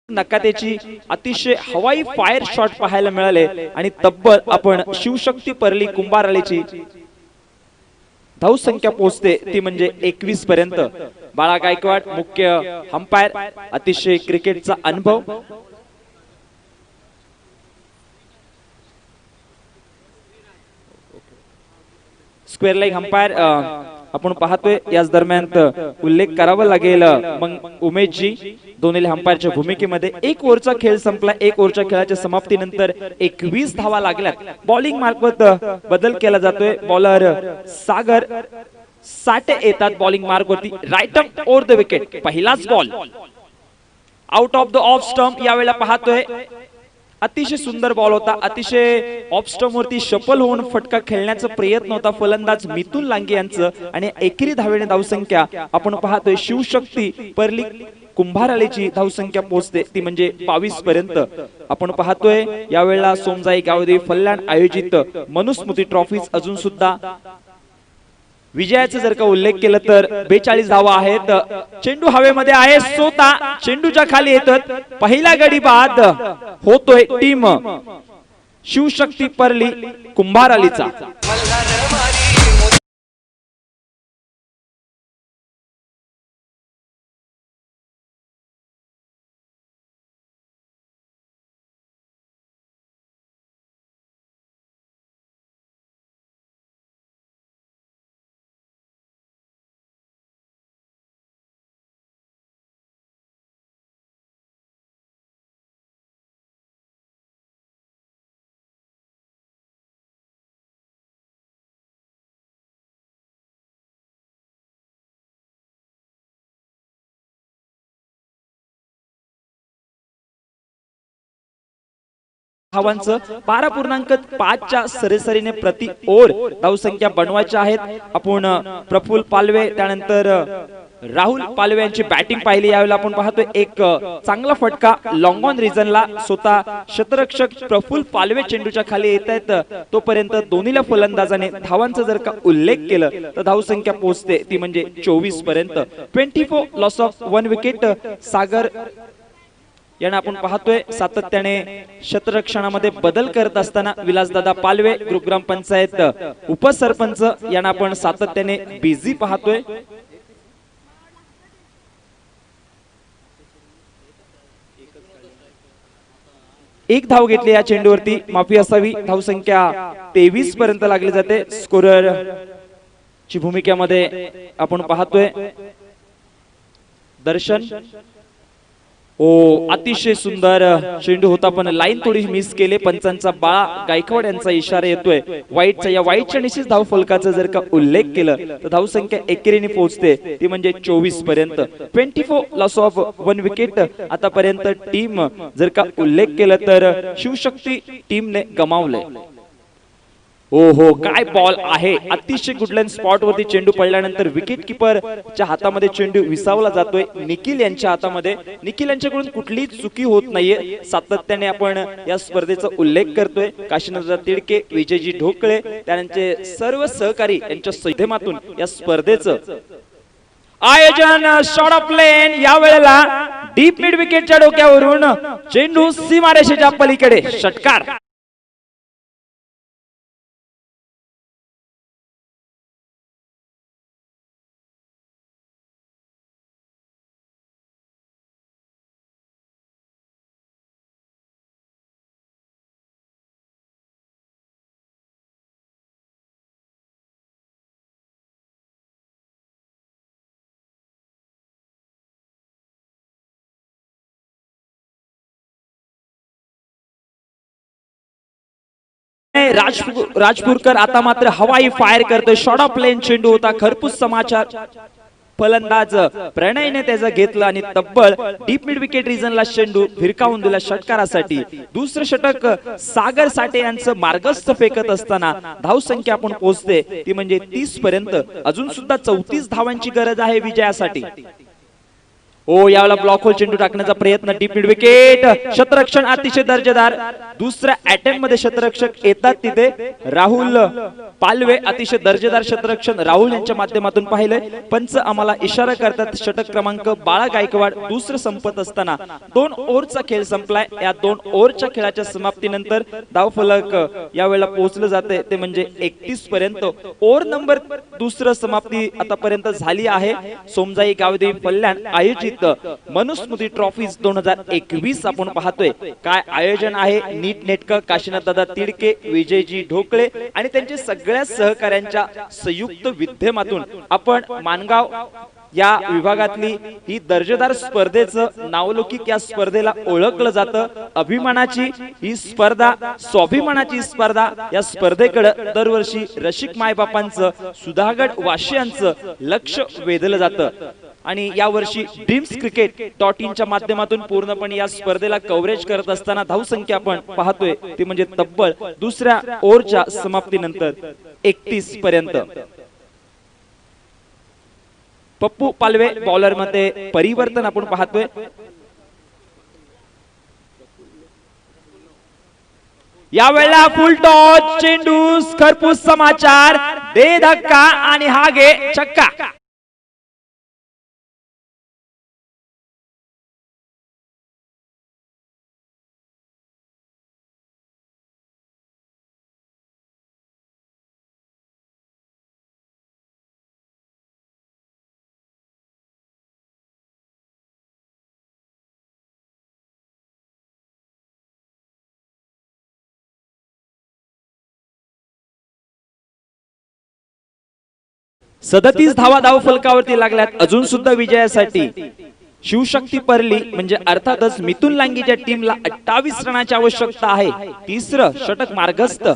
नकातेची अतिशय हवाई फायर शॉट पाहायला मिळाले आणि तब्बल आपण शिवशक्ती परली कुंभारलीची धावसंख्या पोहोचते ती म्हणजे 21 पर्यंत. बाळा गायकवाड मुख्य अंपायर, अतिशय क्रिकेटचा अनुभव. स्क्वेअर लेग अंपायर आपण पाहतोय. याच दरम्यान उल्लेख करावा लागेल मग उमेशजी दोन्ही अंपायरच्या भूमिकेमध्ये. 1 ओव्हरचा खेळ संपला. 1 ओव्हरच्या खेळाच्या समाप्तीनंतर 21 धावा लागल्यात. बॉलिंग मार्कवर बदल केला जातोय. बॉलर सागर साठे येतात बॉलिंग मार्कवरती. Right up over the wicket. पहिलाच ball out off the off stump. यावेळेला पाहतोय अतिशय सुंदर बॉल होता. अतिशय ऑफ स्टंप वरती शफल होऊन फटका खेळण्याचा प्रयत्न होता फलंदाज मिथुन लांगे यांचं आणि एकेरी धावेने धावसंख्या आपण पाहतोय शिवशक्ती परली कुंभारालीची धावसंख्या पोहोचते ती म्हणजे 22 पर्यंत. आपण पाहतोय यावेळेला सोमजाई गावदेवी फलटण आयोजित मनुस्मृती ट्रॉफीज अजून सुद्धा विजयाचा जर का उल्लेख केला तर 42 धावा आहेत. चेंडू हवेमध्ये आहे. सोता चेंडूच्या खाली येतात. पहिला गडी बाद होतोय टीम शिवशक्ती परली कुंभारालीचा. धावांचं 12.5च्या सरासरीने प्रति ओव्हर धावसंख्या बनवायच्या आहेत. आपण प्रफुल्ल पालवे त्यानंतर राहुल पालवे यांची बॅटिंग पाहिली. यावेळेला आपण पाहतोय एक चांगला फटका लॉंग ऑन रिजनला. स्वतः क्षेत्ररक्षक प्रफुल्ल पालवे चेंडूच्या खाली येत आहेत तोपर्यंत दोन्हीला फलंदाजाने धावांचा जर का उल्लेख केलं तर धावसंख्या पोहोचते ती म्हणजे 24 पर्यंत. 24 लॉस ऑफ 1 विकेट. सागर यांना आपण पाहतोय सातत्याने क्षेत्ररक्षणामध्ये बदल करत असताना विलासदादा पालवे गुरुग्राम पंचायत उपसरपंच यांना आपण सातत्याने बिझी पाहतोय. एक धाव घेतली या चेंडूवरती, माफी असावी. धावसंख्या 23 पर्यंत लागली जाते. स्कोरर ची भूमिकेमध्ये आपण पाहतोय दर्शन. अतिशय सुंदर चेंडू होता पण लाईन थोडी मिस केले. पंचांचा बाळा गायकवाड यांचा इशारा येतोय वाईटचा. या वाईटच्या निश्चित धाव फलकाचा जर का उल्लेख केलं तर धावसंख्या एकेरीने पोहोचते ती म्हणजे 24 पर्यंत. 24 लॉस ऑफ 1 विकेट. आतापर्यंत टीम जर का उल्लेख केला तर शिवशक्ती टीमने गमावले. ओहो काय बॉल आहे. अतिशय गुडलँड स्पॉट वरती चेंडू पडल्यानंतर विकेट किपरच्या हातामध्ये चेंडू विसावला जातोय निखिल यांच्या हातामध्ये. निखिल यांच्याकडून कुठलीच चुकी होत नाहीये. सातत्याने आपण या स्पर्धेचा उल्लेख करतोय. काशीनाथ तिडके, विजयजी ढोकळे त्यांचे सर्व सहकारी यांच्या माध्यमातून या स्पर्धेचं आयोजन. Shot off plane. या वेळेला डीप मिड विकेटच्या डोक्यावरून चेंडू सीमारेषेच्या पलीकडे. षटकार. राजपूरकर आता मात्र हवाई फायर करतोय. शॉट ऑफ प्लेन चेंडू होता. खरपूस समाचार. फलंदाज प्रणयने त्याचा घेतला आणि तब्बल डीप मिड विकेट रिजनला चेंडू भिरकावून दिला षटकारासाठी. दुसरं षटक सागर साठे यांचं मार्गस्थ फेकत असताना धावसंख्या आपण पोहोचते ती म्हणजे 30 पर्यंत. अजून सुद्धा 34 धावांची गरज आहे विजयासाठी. यावेळेला ब्लॉक होल चेंडू टाकण्याचा प्रयत्न. Deep mid wicket. क्षेत्ररक्षण अतिशय दर्जेदार. दुसऱ्या अटेम्प्ट मध्ये क्षेत्ररक्षक येतात तिथे राहुल पालवे. अतिशय दर्जेदार क्षेत्ररक्षण राहुल यांच्या माध्यमातून पाहिलंय. पंच आम्हाला इशारा करतात षटक क्रमांक बाळा गायकवाड. दुसरं संपत असताना 2 ओव्हरचा खेळ संपलाय. या 2 ओव्हरच्या खेळाच्या समाप्तीनंतर धावफलक यावेळेला पोहोचलं जाते ते म्हणजे 31 पर्यंत. ओव्हर नंबर दुसरं समाप्ती आतापर्यंत झाली आहे. सोमजाई गावदेवी कल्याण आयोजित मनुस्मृती ट्रॉफीज 2021 आपण पाहतोय. काय आयोजन आहे. नीट नेटकं काशीनाथ दादा तिडके, विजयजी ढोकळे आणि त्यांच्या सगळ्या सहकाऱ्यांच्या संयुक्त विद्यमातून आपण मानगाव या विभागातली ही दर्जेदार स्पर्धेचं नावलौकिक या स्पर्धेला ओळखलं जातं. अभिमानाची ही स्पर्धा, स्वाभिमानाची स्पर्धा. या स्पर्धेकडे दरवर्षी रसिक मायबापांचं, सुधागड वासियांचं लक्ष वेधलं जातं आणि यावर्षी ड्रीम्स.cricket.in च्या माध्यमातून पूर्णपणे या स्पर्धेला कव्हरेज करत असताना धावसंख्या आपण पाहतोय ती म्हणजे तब्बल दुसऱ्या ओव्हरच्या समाप्तीनंतर 31 पर्यंत. पप्पू पालवे बॉलर मध्ये परिवर्तन आपण पाहतोय. यावेळेला फुल टॉस चेंडू. खरपूस समाचार. दे धक्का आणि हा घे छक्का. सदतीस धावा धाव फलकावरती लागल्यात. अजून सुद्धा विजयासाठी शिवशक्ती परली म्हणजे अर्थातच मिथुन लांगीच्या टीमला 28 रनाची आवश्यकता आहे. तिसरं षटक मार्गस्थ.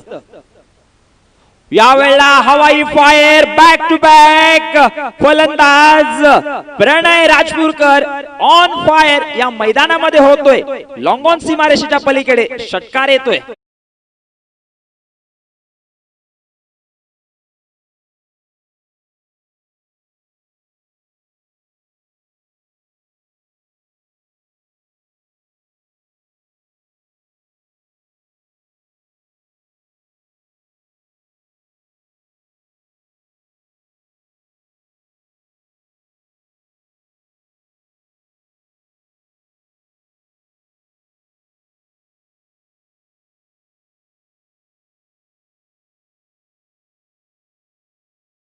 यावेळेला हवाई फायर बॅक टू बॅक फलंदाज प्रणय राजपूरकर ऑन फायर या मैदानामध्ये होतोय. लॉंग ऑन सीमारेषेच्या पलीकडे षटकार येतोय.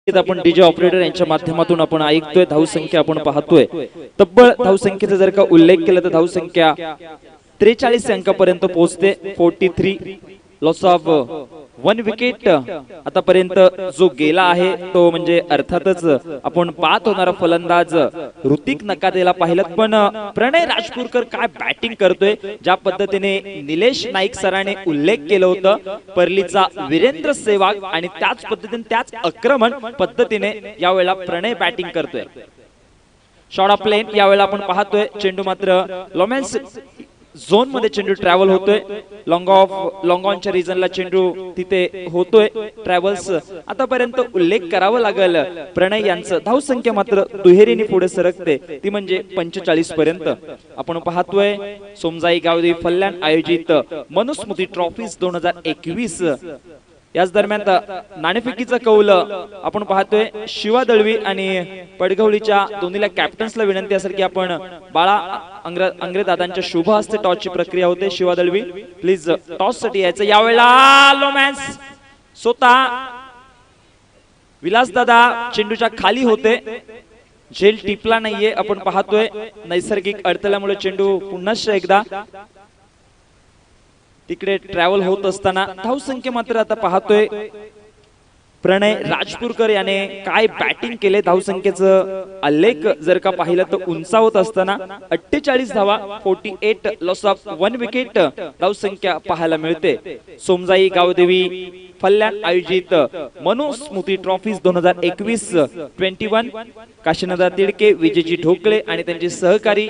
आपण डीजे ऑपरेटर यांच्या माध्यमातून आपण ऐकतोय. धावसंख्या आपण पाहतोय. तब्बल धावसंख्येचा जर का उल्लेख केला तर धावसंख्या 43 अंकापर्यंत पोहोचते. 43 लॉस ऑफ 1 विकेट आतापर्यंत जो गेला आहे तो म्हणजे अर्थातच आपण पाहत होणारा फलंदाज ऋतिक नकादेला पाहिलं. पण प्रणय राजपूरकर काय बॅटिंग करतोय. ज्या पद्धतीने निलेश नाईक सरांनी उल्लेख केलं होतं परलीचा वीरेंद्र सेवाग आणि त्याच पद्धतीने त्याच आक्रमण पद्धतीने यावेळेला प्रणय बॅटिंग करतोय. शॉट ऑफ प्लेन यावेळेला आपण पाहतोय. चेंडू मात्र लोमेन्स झोन मध्ये चेंडू ट्रॅव्हल होतोय. लॉंग ऑनच्या रिजनला चेंडू तिथे होतोय ट्रॅव्हल्स. आतापर्यंत उल्लेख करावा लागेल प्रणय यांचं. धावसंख्या मात्र दुहेरीने पुढे सरकते ती म्हणजे 45 पर्यंत. आपण पाहतोय सोमजाई गावदेवी फल्याण आयोजित मनुस्मृती ट्रॉफीज 2021 याच दरम्यान नाणेफेकीचा कौल आपण पाहतोय. शिवा दळवी आणि पडघवलीच्या दोन्हीला कॅप्टन्सला विनंती असेल की आपण बाळा अंग्रे दादांच्या शुभ हस्ते टॉसची प्रक्रिया होते. शिवा दळवी प्लीज टॉस साठी यायचं. यावेळेला लोमॅन्स स्वतः विलास दादा चेंडूच्या खाली होते. झेल टिपला नाहीये आपण पाहतोय. नैसर्गिक अडथळ्यामुळे चेंडू पुन्हा एकदा तिकडे ट्रॅव्हल होत असताना धावसंख्या मात्र आता पाहतोय प्रणय राजपूरकर याने काय बॅटिंग केले. धावसंख्येचं आलेख जर का पाहिलं तर उंचावत असताना 48 धावा 48 लॉस ऑफ 1 विकेट धावसंख्या पाहायला मिळते. सोमजाई गावदेवी फल्याण आयोजित मनुस्मृती ट्रॉफीज 2021 काशीनाथ तिडके विजयजी ढोकळे आणि त्यांचे सहकारी.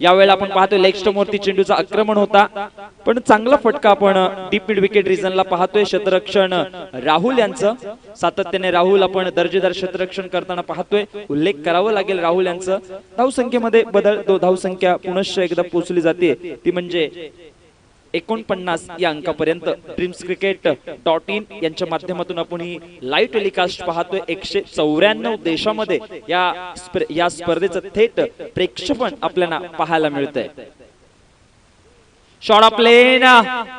यावेळेला आपण पाहतोय लेग स्टंप वरती चेंडूचा आक्रमण होता पण चांगला फटका आपण डीप मिड विकेट रिजनला पाहतोय. क्षेत्ररक्षण राहुल यांचं सातत्याने राहुल आपण दर्जेदार क्षेत्ररक्षण करताना पाहतोय. उल्लेख करावा लागेल राहुल यांचं. धावसंख्येमध्ये बदल धावसंख्या पुनश्च एकदा पोहोचली जाते ती म्हणजे 49 या अंकापर्यंत. ड्रीम्सक्रिकेट.in यांच्या माध्यमातून आपण ही लाईव्ह टेलिकास्ट पाहतोय. 194 देशामध्ये या स्पर्धेचं थेट प्रेक्षेपण आपल्याला पाहायला मिळतंय. शॉट ऑफ प्लेन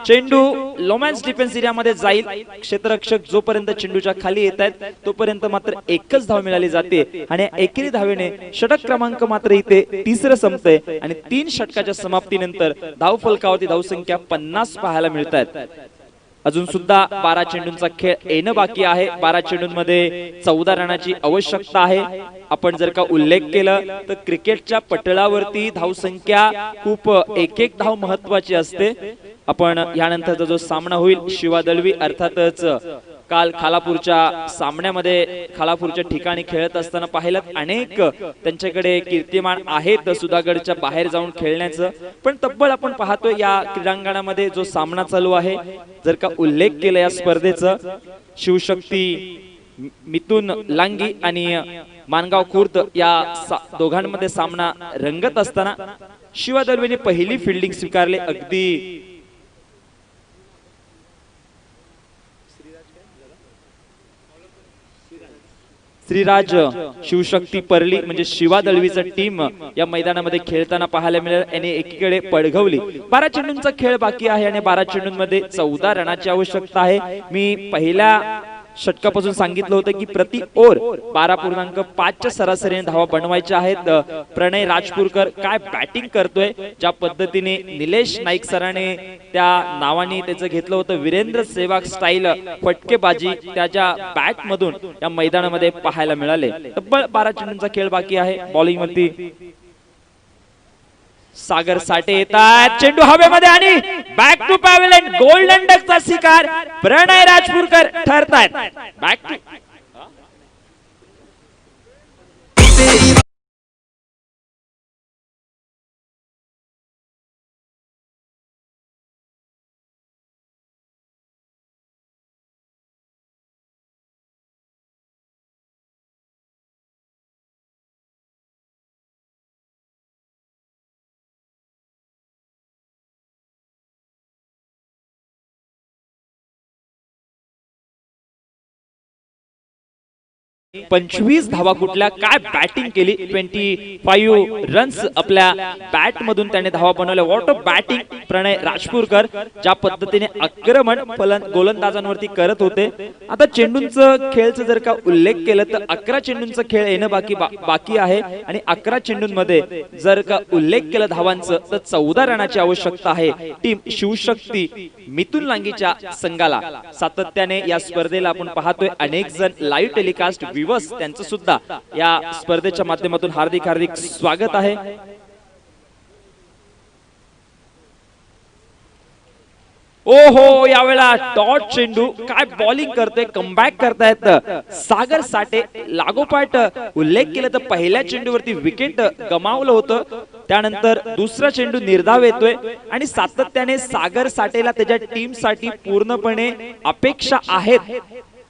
चेंडू लोमॅन्स डिफेन्स एरियामध्ये जाईल. क्षेत्ररक्षक जोपर्यंत चेंडूच्या खाली येत आहेत तोपर्यंत मात्र एकच धाव मिळाली जाते आणि एकेरी धावेने षटक क्रमांक मात्र इथे तिसरं संपतंय आणि 3 षटकाच्या समाप्तीनंतर धाव फलकावरती धावसंख्या 50 पाहायला मिळत आहेत. अजून सुद्धा 12 चेंडूंचा खेळ येणं बाकी आहे. 12 चेंडूंमध्ये 14 रनाची आवश्यकता आहे. आपण जर का उल्लेख केलं तर क्रिकेटच्या पटलावरती धावसंख्या खूप एक धाव महत्वाची असते. आपण यानंतरचा जो सामना होईल शिवा दळवी अर्थातच काल खालापूरच्या सामन्यामध्ये खालापूरच्या ठिकाणी खेळत असताना पाहिलं अनेक त्यांच्याकडे कीर्तिमान आहेत सुधागडच्या बाहेर जाऊन खेळण्याचं. पण तब्बल आपण पाहतोय या क्रीडांगणामध्ये जो सामना चालू आहे जर का उल्लेख केला या स्पर्धेचा शिवशक्ती मिथुन लांगी आणि मानगाव खुर्द या दोघांमध्ये सामना रंगत असताना शिवा दळवीने पहिली फिल्डिंग स्वीकारली. अगदी श्रीराज शिवशक्ती परली म्हणजे शिवा दळवीचा टीम या मैदानामध्ये खेळताना पाहायला मिळेल. याने एकीकडे पडघवली. 12 चेंडूंचा खेळ बाकी आहे आणि 12 चेंडूंमध्ये 14 रनाची आवश्यकता आहे. मी पहिल्या षटकापासून सांगितलं होतं की प्रति ओव्हर 12.5च्या सरासरीने धावा बनवायच्या आहेत. प्रणय राजपूरकर काय बॅटिंग करतोय. ज्या पद्धतीने निलेश नाईक सरांनी त्या नावाने त्याचं घेतलं होतं वीरेंद्र सेवाग स्टाईल फटकेबाजी त्याच्या बॅट मधून या मैदानामध्ये पाहायला मिळाले. तब्बल 12 चेंडूंचा खेळ बाकी आहे. बॉलिंग वरती सागर साठे येतात, चेंडू हवेमध्ये आणि बॅक टू पॅव्हलियन, गोल्डन डकचा शिकार प्रणय राजपूरकर ठरतायत. बॅक टू पंचवीस धावा कुठल्या, काय बॅटिंग केली. 25 रन्स आपल्या बॅट मधून त्याने धावा बनवल्या. वॉट अ बॅटिंग प्रणय राजपूरकर, ज्या पद्धतीने आक्रमण गोलंदाजांवरती करत होते. आता चेंडूंचं खेळचं जर का उल्लेख केला तर 11 चेंडूंचा खेळ येणं बाकी आहे आणि 11 चेंडूंमध्ये जर का उल्लेख केला धावांचं तर 14 रनाची आवश्यकता आहे टीम शिवशक्ती मिथुन लांगीच्या संघाला. सातत्याने या स्पर्धेला आपण पाहतोय अनेक जण लाईव्ह टेलिकास्ट विवस त्यांचं सुद्धा या स्पर्धेच्या माध्यमातून हार्दिक हार्दिक स्वागत आहे. ओहो, यावेळेला डॉट चेंडू, काय बॉलिंग करतोय, कमबॅक करतायत सागर साठे. लागोपाठ उल्लेख केला तर पहिल्या चेंडूवरती विकेट गमावलं होतं, त्यानंतर दुसरा चेंडू निर्धाव येतोय आणि सातत्याने सागर साठेला त्याच्या टीम साठी पूर्णपणे अपेक्षा आहेत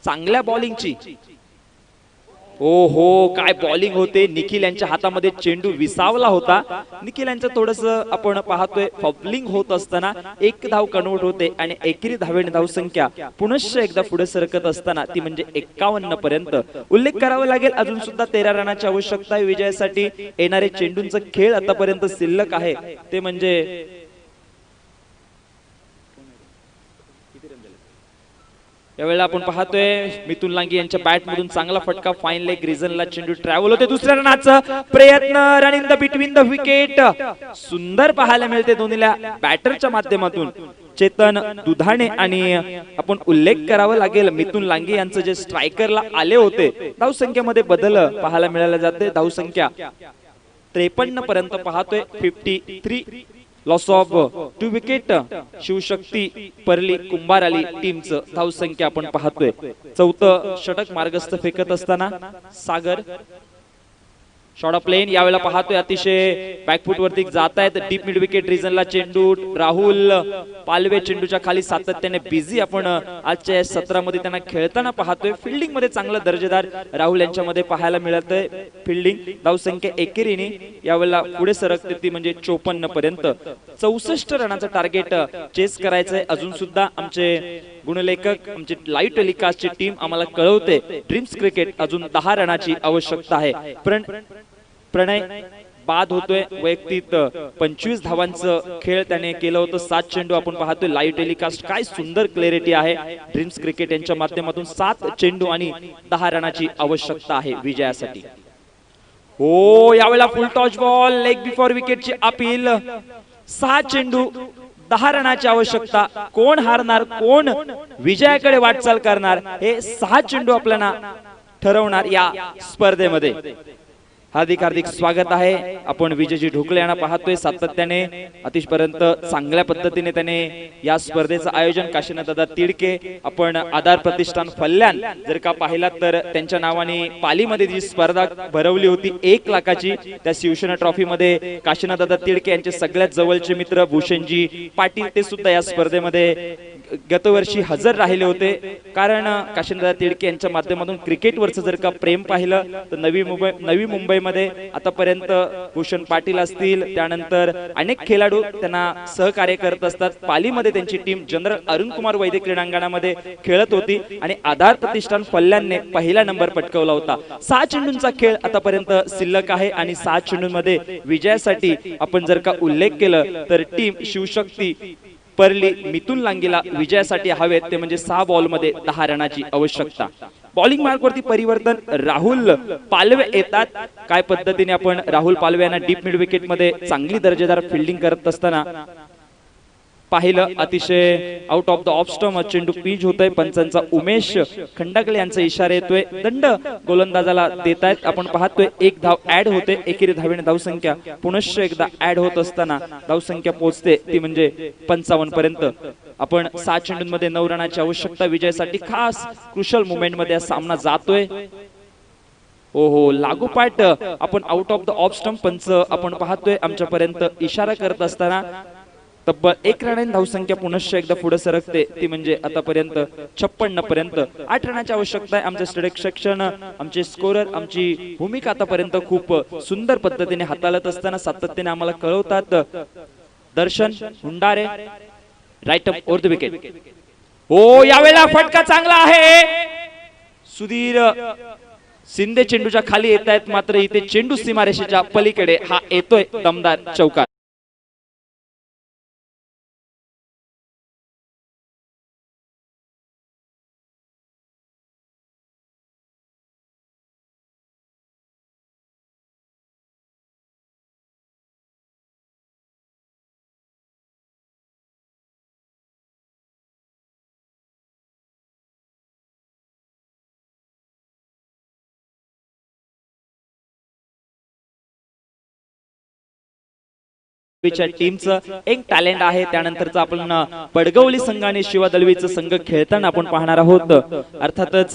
चांगल्या बॉलिंगची. ओहो, काय बॉलिंग होते. निखिल यांच्या हातामध्ये चेंडू विसावला होता. निखिल यांचं थोडस आपण पाहतोय फबलिंग होत असताना एक धाव कन्वर्ट होते आणि एकेरी धावेने धावसंख्या पुनश्च एकदा पुढे सरकत असताना ती म्हणजे 51 पर्यंत. उल्लेख करावा लागेल अजून सुद्धा 13 रनाची आवश्यकता आहे विजयासाठी. येणारे चेंडूंचा खेळ आतापर्यंत शिल्लक आहे ते म्हणजे यावेळेला आपण पाहतोय मिथुन लांगी यांच्या बॅट मधून चांगला फटका, फाईन लेग रिजनला चेंडू ट्रॅव्हल होते. दुसऱ्या रनाचा प्रयत्न, run in the between the wicket, सुंदर पाहायला मिळते दोन्हीला बॅटरच्या माध्यमातून. चेतन दुधाणे आणि आपण उल्लेख करावा लागेल मिथुन लांगी यांचं जे स्ट्रायकरला आले होते धावसंख्येमध्ये बदल पाहायला मिळायला जाते. धावसंख्या 53 पर्यंत पाहतोय. 53 लॉस ऑफ 2 विकेट. शिवशक्ती परली कुंभार आली टीमचं धावसंख्या आपण पाहतोय. चौथं षटक मार्गस्थ फेकत असताना सागर शॉर्ट ऑफ प्लेन. यावेळेला पाहतोय अतिशय बॅकफुट वरती जात आहेत. डीप मिड विकेट रिजनला चेंडू. राहुल पालवे चेंडूच्या खाली सातत्याने बिझी आपण आजच्या सत्रामध्ये त्यांना खेळताना पाहतोय. फिल्डिंग मध्ये चांगला दर्जेदार राहुल यांच्यामध्ये पाहायला मिळत आहे फिल्डिंग. धावसंख्या एकेरीने यावेळेला पुढे सरकते ती म्हणजे 54 पर्यंत. 64 रनाचं टार्गेट चेस करायचंय. अजून सुद्धा आमचे गुणलेखक आमचे लाईव्ह टेलिकास्टची टीम आम्हाला कळवते ड्रीम्स क्रिकेट अजून 10 रनाची आवश्यकता आहे. प्रणय बाद होतोय. वैयक्तिक 25 धावांचं खेळ त्याने केलं होतं. 7 चेंडू आपण पाहतोय लाईव्ह टेलिकास्ट. काय सुंदर क्लॅरिटी आहे ड्रीम्स क्रिकेट यांच्या माध्यमातून. 7 चेंडू आणि 10 रनाची आवश्यकता आहे विजयासाठी. हो, यावेळेला फुल टॉच बॉल, लेग बिफोर विकेटची अपील. 6 चेंडू 10 रनाची आवश्यकता. कोण हारणार, कोण विजयाकडे वाटचाल करणार हे 6 चेंडू आपल्याला ठरवणार या स्पर्धेमध्ये. हार्दिक हार्दिक स्वागत आहे. आपण विजयजी ढोकले यांना पाहतोय. सातत्याने अतिशपर्यंत चांगल्या पद्धतीने त्याने या स्पर्धेचं आयोजन. काशीनाथदादा तिडके आपण आधार प्रतिष्ठान फल्यान जर का पाहिलात तर त्यांच्या नावाने पालीमध्ये जी स्पर्धा भरवली होती 1 लाखाची, त्या शिवसेना ट्रॉफी मध्ये काशीनाथदादा तिडके यांचे सगळ्यात जवळचे मित्र भूषणजी पाटील ते सुद्धा या स्पर्धेमध्ये गतवर्षी हजर राहिले होते. कारण काशीनाथदादा तिडके यांच्या माध्यमातून क्रिकेटवरचं जर का प्रेम पाहिलं तर नवी मुंबईमध्ये आतापर्यंत भूषण पाटील असतील, त्यानंतर अनेक खेळाडू त्यांना सहकार्य करत असतात. पालीमध्ये त्यांची टीम जनरल अरुण कुमार वैद्य क्रीडांगणामध्ये खेळत होती आणि आधार प्रतिष्ठान फल्यानने पहिला नंबर पटकावला होता. 6 चेंडूंचा खेळ आतापर्यंत शिल्लक आहे आणि 6 चेंडूंमध्ये विजयासाठी आपण जर का उल्लेख केलं तर टीम शिवशक्ती परली मिथुन लांगीला विजयासाठी हवेत ते म्हणजे 6 बॉल मध्ये 10 रनाची आवश्यकता. बॉलिंग मार्क वरती परिवर्तन. राहुल पालवे येतात. काय पद्धतीने आपण राहुल पालवे यांना डीप मिड विकेट मध्ये चांगली दर्जेदार फिल्डिंग करत असताना पाहिलं अतिशय out off the off stump चेंडू पीच होतोय. पंचांचा उमेश खंडागळे यांचा इशारा येतोय. दंड गोलंदाजाला देतायत. आपण पाहतोय एक धाव ऍड होते. एकेरी धावेने धावसंख्या पुनश्च एकदा ऍड होत असताना धावसंख्या पोहोचते ती म्हणजे 55 पर्यंत. आपण 6 चेंडूंमध्ये 9 रनाची आवश्यकता विजयासाठी खास क्रुशल मुवमेंट मध्ये हा सामना जातोय. ओहो लागोपाठ आपण out off the off stump पंच आपण पाहतोय आमच्यापर्यंत इशारा करत असताना तब्बल 1 रनाने धावसंख्या पुनश्च एकदा पुढे सरकते ती म्हणजे आतापर्यंत 56 पर्यंत. 8 रनाची आवश्यकता आहे. आमचे स्ट्राईक सेक्शन आमचे स्कोरर आमची भूमिका आतापर्यंत खूप सुंदर पद्धतीने हाताळत असताना सातत्याने आम्हाला कळवतात. Darshan Hundare right up over the wicket. हो यावेळेला फटका चांगला आहे. सुधीर शिंदे चेंडूच्या खाली येत आहेत मात्र इथे चेंडू सीमारेषेच्या पलीकडे हा येतोय दमदार चौकार. टीमचं एक टॅलेंट आहे. त्यानंतरच आपण पडगवली संघ आणि शिवा दळवीचा संघ खेळताना आपण पाहणार आहोत. अर्थातच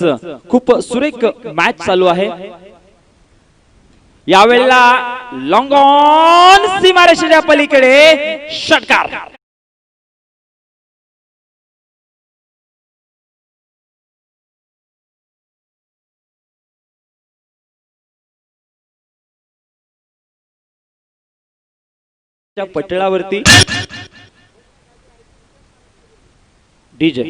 खूप सुरेख मॅच चालू आहे. यावेळेला लॉंग ऑन सीमारेषेच्या पलीकडे षटकार. पटलावरती डीजे